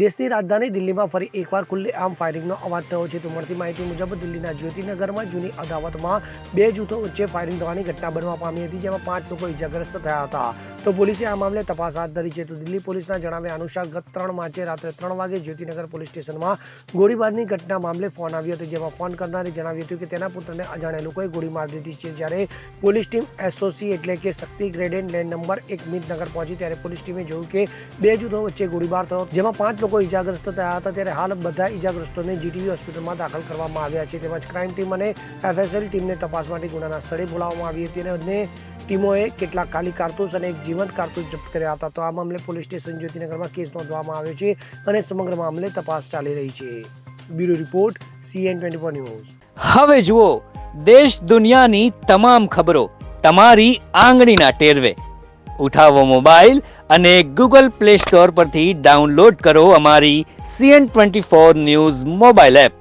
દેશની રાજધાની દિલ્હીમાં ફરી એકવાર ખુલ્લેઆમ ફાયરિંગનો અવાજ થયો છે. તો મળતી માહિતી મુજબ દિલ્હીના જ્યોતિનગરમાં જૂની અદાવતમાં બે જૂથો વચ્ચે ફાયરિંગ થવાની ઘટના બનવા પામી હતી, જેમાં 5 લોકો ઇજાગ્રસ્ત થયા હતા. તો પોલીસે આ મામલે તપાસ હાથ ધરી છે. તો દિલ્હી પોલીસના જણાવ્યા અનુસાર ગત 3 માર્ચે રાત્રે 3 વાગે જ્યોતિનગર પોલીસ સ્ટેશનમાં ગોળીબારની ઘટના મામલે ફોન આવ્યો હતો, જેમાં ફોન કરનારે જણાવ્યું હતું કે તેના પુત્રને અજાણ્યા લોકોએ ગોળી મારી દીધી છે. જ્યારે પોલીસ ટીમ એસઓસી એટલે કે શક્તિ ગ્રેડેડ લેન નંબર 1 મિતનગર પહોંચી ત્યારે પોલીસ ટીમે જોયું કે બે જૂથો વચ્ચે ગોળીબાર થયો, જેમાં 5 લોકો ઇજાગ્રસ્ત થયા હતા. ત્યારે હાલ બધા ઇજાગ્રસ્તોને જીટીવી હોસ્પિટલમાં દાખલ કરવામાં આવ્યા છે. તેમજ ક્રાઇમ ટીમ અને એફએસએલ ટીમને તપાસ માટે ગુનાના સ્થળે બોલાવવામાં આવી હતી અને બંને ટીમોએ કેટલાક ખાલી કારતૂસ અને એક જીવંત કારતૂસ જપ્ત કર્યા હતા. તો આ મામલે પોલીસ સ્ટેશન જ્યોતિનગરમાં કેસ નોંધવામાં આવ્યો છે અને સમગ્ર મામલે તપાસ ચાલી રહી છે. Bureau report CN24 news. હવે જુઓ દેશ દુનિયાની તમામ ખબરો તમારી આંગળીના ટેરવે. ઉઠાવો મોબાઈલ અને Google Play Store પરથી ડાઉનલોડ કરો અમારી CN24 ન્યૂઝ મોબાઈલ એપ.